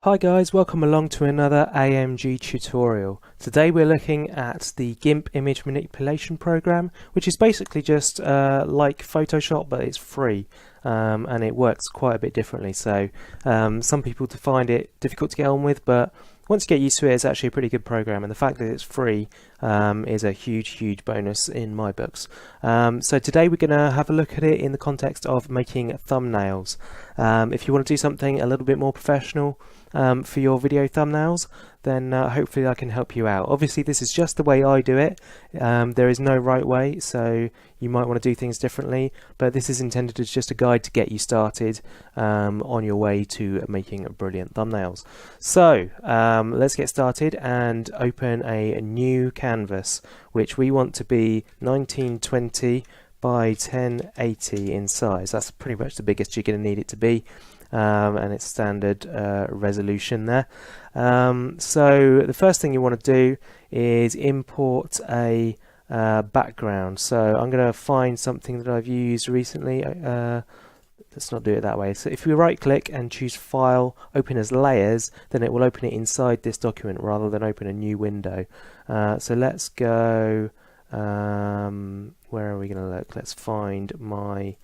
Hi guys, welcome along to another AMG tutorial. Today we're looking at the GIMP image manipulation program, which is basically just like Photoshop, but it's free and it works quite a bit differently. So some people find it difficult to get on with, but once you get used to it, it's actually a pretty good program, and the fact that it's free is a huge bonus in my books. So today we're going to have a look at it in the context of making thumbnails. If you want to do something a little bit more professional for your video thumbnails, then hopefully I can help you out. Obviously this is just the way I do it. There is no right way, so you might want to do things differently, but this is intended as just a guide to get you started on your way to making brilliant thumbnails. So let's get started and open a new canvas, which we want to be 1920 by 1080 in size. That's pretty much the biggest you're going to need it to be. And it's standard resolution there. So the first thing you want to do is import a background. So I'm going to find something that I've used recently. Let's not do it that way. So if we right click and choose File, Open as Layers, then it will open it inside this document rather than open a new window. So let's go, where are we going to look? Let's find my,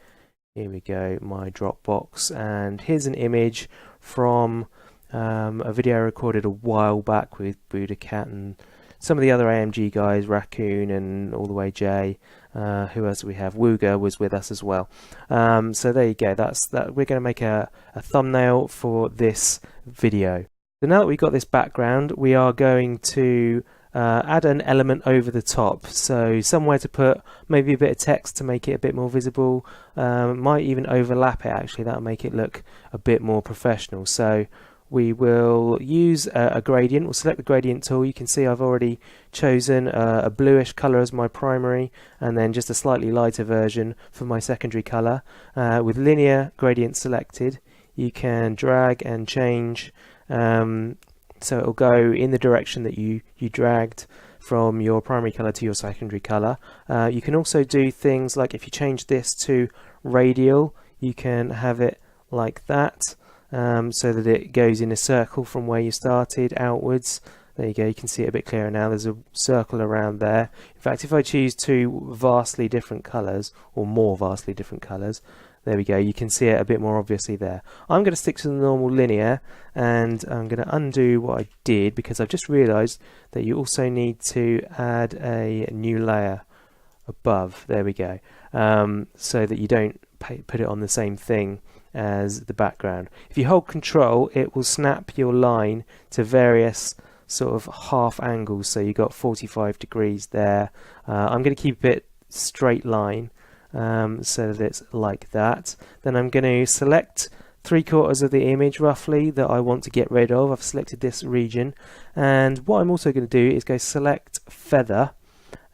here we go, my Dropbox, and here's an image from a video I recorded a while back with Buddha Cat and some of the other AMG guys, Raccoon and all the way Jay. Who else do we have? Wooga was with us as well. So there you go. That's that. We're going to make a thumbnail for this video. So now that we've got this background, we are going to add an element over the top, so somewhere to put maybe a bit of text to make it a bit more visible. Might even overlap it, actually. That'll make it look a bit more professional. So we will use a gradient. We'll select the gradient tool. You can see I've already chosen a bluish color as my primary, and then just a slightly lighter version for my secondary color. With linear gradient selected, you can drag and change so it'll go in the direction that you dragged from your primary color to your secondary color. You can also do things like, if you change this to radial, you can have it like that, so that it goes in a circle from where you started outwards. There you go, you can see it a bit clearer now. There's a circle around there. In fact, if I choose two vastly different colors, or more vastly different colors, there we go, you can see it a bit more obviously there. I'm going to stick to the normal linear, and I'm going to undo what I did because I've just realized that you also need to add a new layer above. There we go, so that you don't put it on the same thing as the background. If you hold Control, it will snap your line to various sort of half angles, so you got 45 degrees there. I'm going to keep it straight line, so that it's like that. Then I'm going to select 3/4 of the image roughly that I want to get rid of. I've selected this region, and what I'm also going to do is go select feather,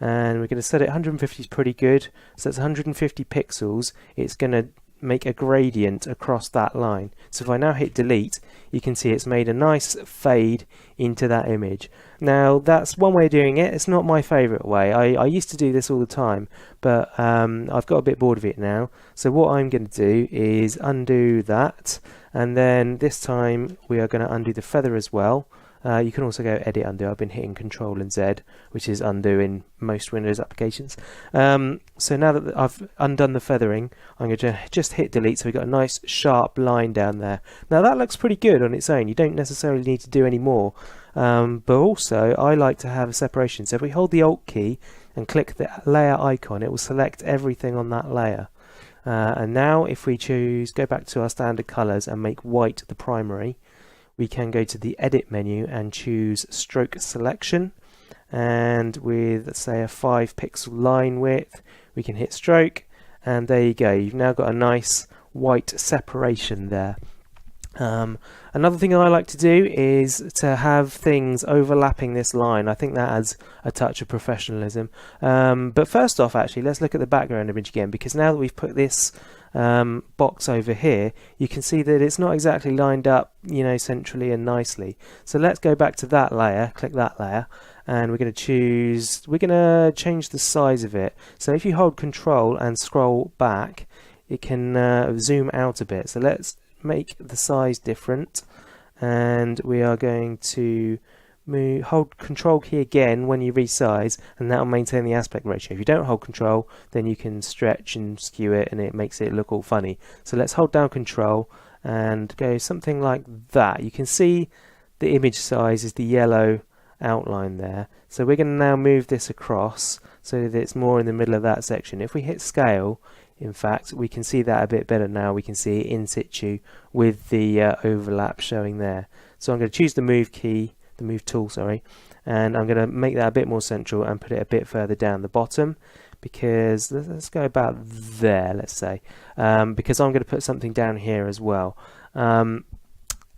and we're going to set it 150 is pretty good, so it's 150 pixels. It's going to make a gradient across that line. So if I now hit delete, you can see it's made a nice fade into that image. Now that's one way of doing it. It's not my favorite way. I used to do this all the time, but I've got a bit bored of it now. So what I'm going to do is undo that, and then this time we are going to undo the feather as well. You can also go edit undo. I've been hitting Control and Z, which is undo in most Windows applications. So now that I've undone the feathering, I'm going to just hit delete, so we've got a nice sharp line down there. Now that looks pretty good on its own. You don't necessarily need to do any more, but also I like to have a separation. So if we hold the Alt key and click the layer icon, it will select everything on that layer. And now if we choose, go back to our standard colors and make white the primary, we can go to the edit menu and choose stroke selection, and with, let's say, a 5 pixel line width, we can hit stroke, and there you go. You've now got a nice white separation there. Another thing I like to do is to have things overlapping this line. I think that adds a touch of professionalism. But first off, actually, let's look at the background image again, because now that we've put this box over here, you can see that it's not exactly lined up, you know, centrally and nicely. So let's go back to that layer, click that layer, and we're going to change the size of it. So if you hold Control and scroll back, it can zoom out a bit. So let's make the size different, and we are going to hold control key again when you resize, and that will maintain the aspect ratio. If you don't hold control, then you can stretch and skew it and it makes it look all funny. So let's hold down control and go something like that. You can see the image size is the yellow outline there. So we're going to now move this across so that it's more in the middle of that section. If we hit scale, in fact, we can see that a bit better now. We can see it in situ with the overlap showing there. So I'm going to choose the move key, the move tool, sorry, and I'm going to make that a bit more central and put it a bit further down the bottom, because let's go about there, let's say, because I'm going to put something down here as well.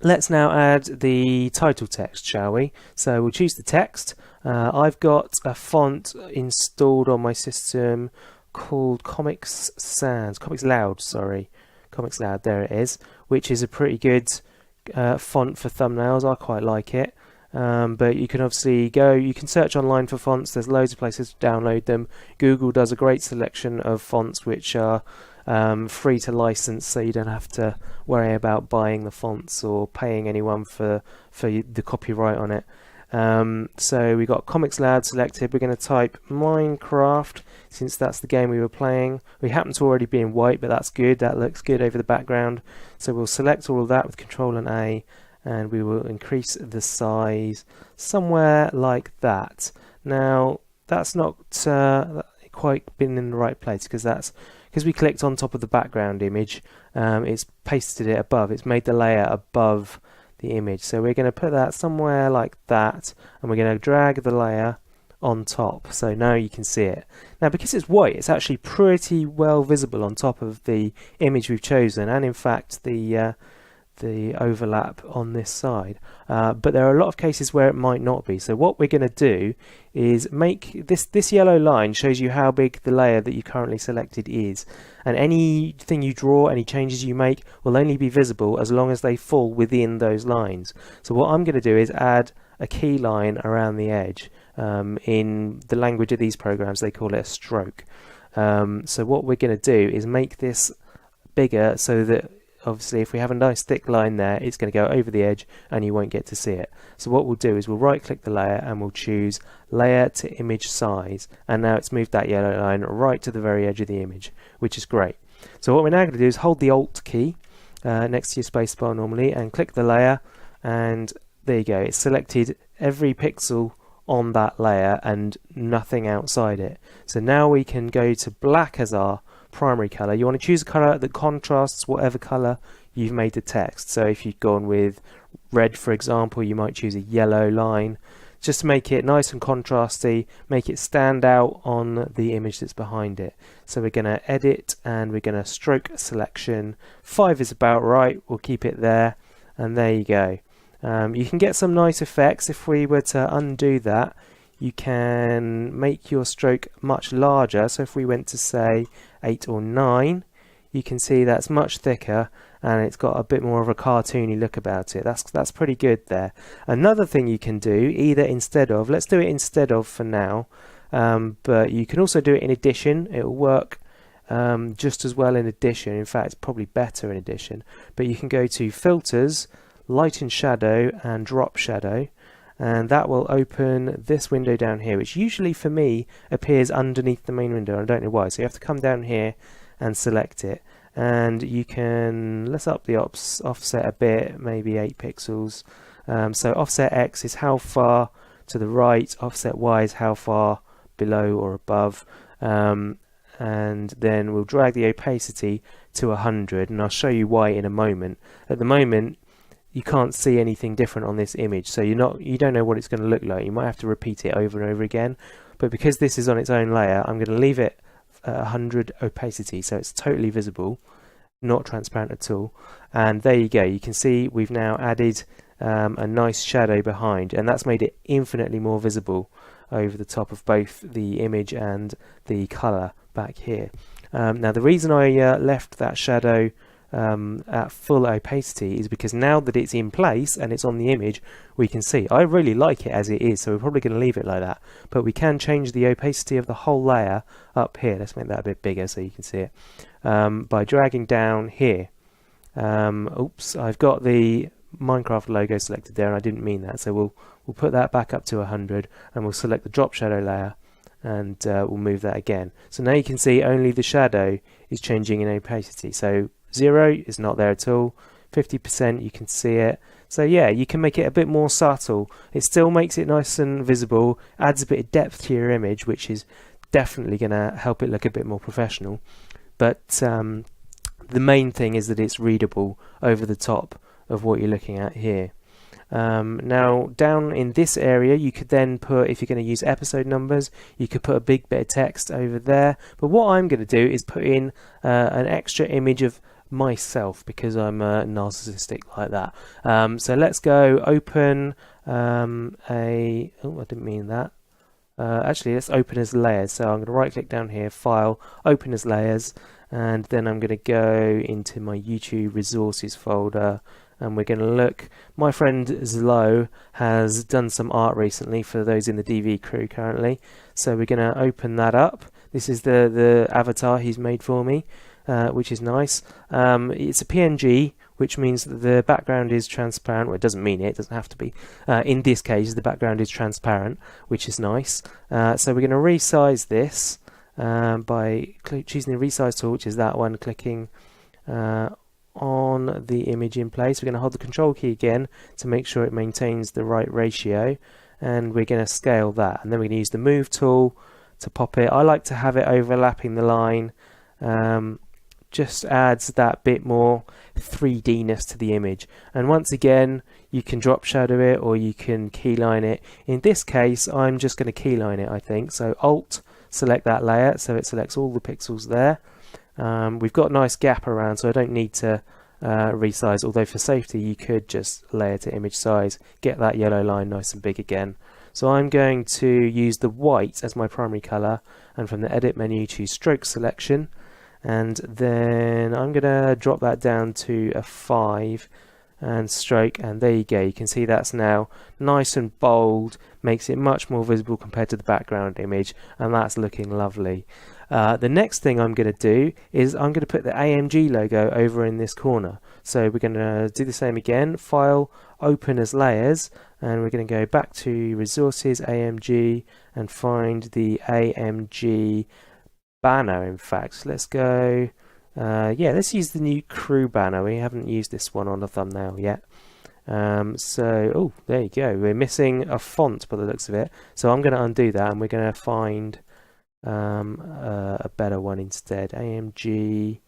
Let's now add the title text, shall we? So we'll choose the text. I've got a font installed on my system called Comics Loud, there it is, which is a pretty good font for thumbnails. I quite like it. But you can obviously you can search online for fonts. There's loads of places to download them. Google does a great selection of fonts which are free to license, so you don't have to worry about buying the fonts or paying anyone for the copyright on it. So we got Comics Loud selected. We're going to type Minecraft, since that's the game we were playing. We happen to already be in white, but that's good. That looks good over the background. So we'll select all of that with Control and A, and we will increase the size somewhere like that. Now that's not quite been in the right place, because we clicked on top of the background image. It's pasted it above. It's made the layer above the image. So we're going to put that somewhere like that, and we're going to drag the layer on top. So now you can see it. Now because it's white, it's actually pretty well visible on top of the image we've chosen, and in fact the overlap on this side, but there are a lot of cases where it might not be. So what we're going to do is make this yellow line shows you how big the layer that you currently selected is, and anything you draw, any changes you make, will only be visible as long as they fall within those lines. So what I'm going to do is add a key line around the edge. In the language of these programs, they call it a stroke. So what we're going to do is make this bigger, so that obviously if we have a nice thick line there, it's going to go over the edge and you won't get to see it. So what we'll do is we'll right click the layer and we'll choose layer to image size, and now it's moved that yellow line right to the very edge of the image, which is great. So what we're now going to do is hold the Alt key next to your spacebar normally and click the layer, and there you go, it's selected every pixel on that layer and nothing outside it. So now we can go to black as our primary color. You want to choose a color that contrasts whatever color you've made the text. So if you've gone with red, for example, you might choose a yellow line just to make it nice and contrasty, make it stand out on the image that's behind it. So we're going to edit and we're going to stroke selection. 5 is about right, we'll keep it there, and there you go. You can get some nice effects. If we were to undo that, you can make your stroke much larger. So if we went to say 8 or 9, you can see that's much thicker and it's got a bit more of a cartoony look about it. That's pretty good there. Another thing you can do, either instead of, let's do it instead of for now, but you can also do it in addition. It will work just as well in addition. In fact, it's probably better in addition. But you can go to Filters, Light and Shadow, and Drop Shadow, and that will open this window down here, which usually for me appears underneath the main window. I don't know why. So you have to come down here and select it, and you can, let's up the offset a bit, maybe 8 pixels. So offset X is how far to the right, offset Y is how far below or above, and then we'll drag the opacity to 100, and I'll show you why in a moment. At the moment you can't see anything different on this image, so you don't know what it's going to look like. You might have to repeat it over and over again, but because this is on its own layer, I'm going to leave it at 100 opacity, so it's totally visible, not transparent at all. And there you go, you can see we've now added a nice shadow behind, and that's made it infinitely more visible over the top of both the image and the color back here. Now the reason I left that shadow at full opacity is because now that it's in place and it's on the image, we can see. I really like it as it is, so we're probably going to leave it like that, but we can change the opacity of the whole layer up here. Let's make that a bit bigger so you can see it by dragging down here. Oops, I've got the Minecraft logo selected there, and I didn't mean that, so we'll put that back up to 100, and we'll select the drop shadow layer, and we'll move that again. So now you can see only the shadow is changing in opacity. So 0 is not there at all. 50% you can see it. So yeah, you can make it a bit more subtle. It still makes it nice and visible, adds a bit of depth to your image, which is definitely going to help it look a bit more professional. But the main thing is that it's readable over the top of what you're looking at here. Now down in this area you could then put, if you're going to use episode numbers, you could put a big bit of text over there, but what I'm going to do is put in an extra image of myself, because I'm narcissistic like that. So let's go open I didn't mean that. Actually, let's open as layers. So I'm going to right click down here, file, open as layers, and then I'm going to go into my YouTube resources folder, and we're going to look. My friend Zlo has done some art recently for those in the DV crew currently, so we're going to open that up. This is the avatar he's made for me, which is nice. It's a PNG, which means that the background is transparent. Well, it doesn't mean it doesn't have to be. In this case, the background is transparent, which is nice. So we're going to resize this by choosing the Resize Tool, which is that one, clicking on the image in place. We're going to hold the Control key again to make sure it maintains the right ratio, and we're going to scale that. And then we're going to use the Move tool to pop it. I like to have it overlapping the line. Just adds that bit more 3D-ness to the image. And once again, you can drop shadow it or you can keyline it. In this case, I'm just going to keyline it, I think. So Alt, select that layer, so it selects all the pixels there. We've got a nice gap around, so I don't need to resize, although for safety you could just layer to image size, get that yellow line nice and big again. So I'm going to use the white as my primary color, and from the edit menu choose stroke selection, and then I'm going to drop that down to a 5 and stroke, and there you go. You can see that's now nice and bold, makes it much more visible compared to the background image, and that's looking lovely. The next thing I'm going to do is I'm going to put the AMG logo over in this corner. So we're going to do the same again, file, open as layers, and we're going to go back to resources, AMG, and find the AMG banner. In fact, let's go let's use the new crew banner. We haven't used this one on the thumbnail yet. So there you go, we're missing a font by the looks of it, so I'm going to undo that, and we're going to find a better one instead. AMG.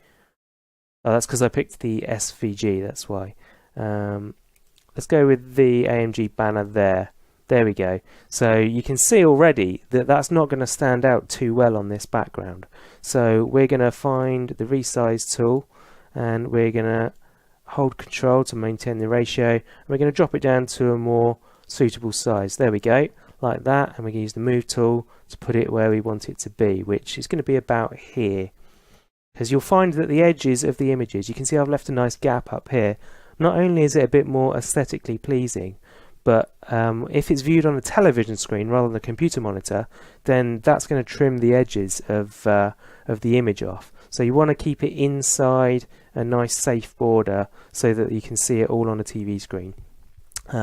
Oh, that's because I picked the SVG, that's why. Let's go with the AMG banner there. There we go. So you can see already that that's not going to stand out too well on this background. So we're going to find the Resize tool, and we're going to hold Control to maintain the ratio. And we're going to drop it down to a more suitable size. There we go, like that. And we can use the Move tool to put it where we want it to be, which is going to be about here. Because you'll find that the edges of the images, you can see I've left a nice gap up here. Not only is it a bit more aesthetically pleasing, but if it's viewed on a television screen rather than a computer monitor, then that's going to trim the edges of the image off. So you want to keep it inside a nice safe border so that you can see it all on a TV screen,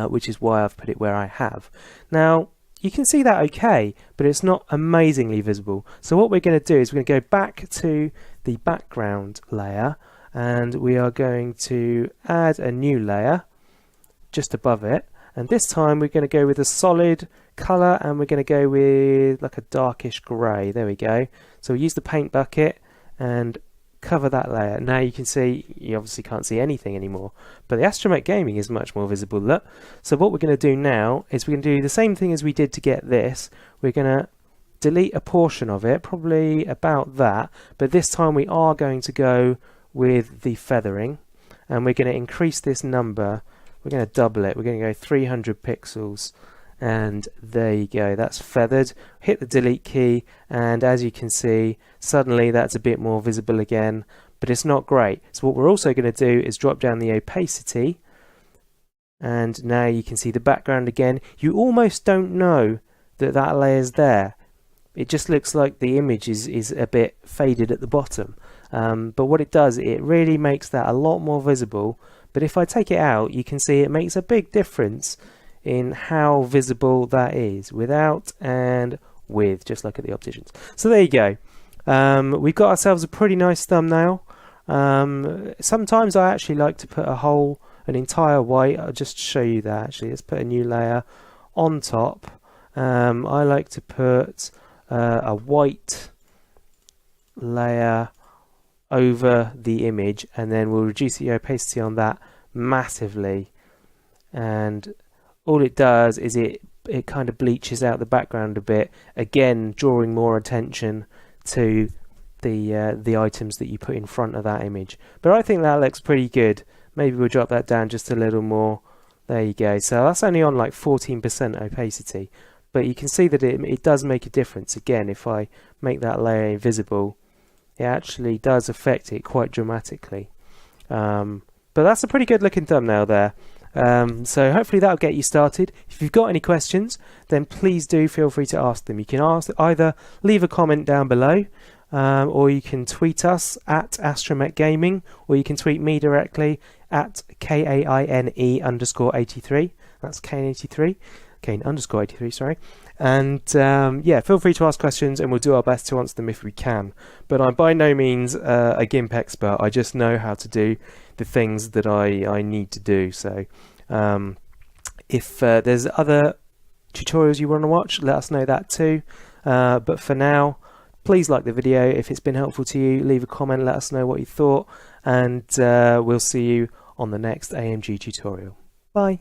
which is why I've put it where I have. Now, you can see that okay, but it's not amazingly visible. So what we're going to do is we're going to go back to the background layer, and we are going to add a new layer just above it. And this time we're going to go with a solid color, and we're going to go with like a darkish grey. There we go. So we use the paint bucket and cover that layer. Now you can see, you obviously can't see anything anymore, but the Astromech Gaming is much more visible. Look. So what we're going to do now is we're going to do the same thing as we did to get this. We're going to delete a portion of it, probably about that, but this time we are going to go with the feathering, and we're going to increase this number. We're going to double it. We're going to go 300 pixels, and there you go. That's feathered. Hit the delete key, and as you can see, suddenly that's a bit more visible again, but it's not great. So what we're also going to do is drop down the opacity, and now you can see the background again. You almost don't know that that layer's there. It just looks like the image is a bit faded at the bottom. But what it does, it really makes that a lot more visible, But if I take it out, you can see it makes a big difference in how visible that is, without and with. Just look at the opticians. So there you go. We've got ourselves a pretty nice thumbnail. Sometimes I actually like to put an entire white. I'll just show you that actually. Let's put a new layer on top. I like to put a white layer over the image, and then we'll reduce the opacity on that massively, and all it does is it kind of bleaches out the background a bit, again drawing more attention to the items that you put in front of that image. But I think that looks pretty good. Maybe we'll drop that down just a little more. There you go. So that's only on like 14% opacity, but you can see that it does make a difference. Again, if I make that layer invisible, it actually does affect it quite dramatically. But that's a pretty good looking thumbnail there. So hopefully that'll get you started. If you've got any questions, then please do feel free to ask them. You can either leave a comment down below, or you can tweet us at AstrometGaming, or you can tweet me directly at KAINE_83. That's Kane83. Kane_83, sorry. And yeah, feel free to ask questions and we'll do our best to answer them if we can. But I'm by no means a GIMP expert. I just know how to do the things that I need to do. So if there's other tutorials you want to watch, let us know that too. But for now, please like the video. If it's been helpful to you, leave a comment, let us know what you thought, and we'll see you on the next AMG tutorial. Bye.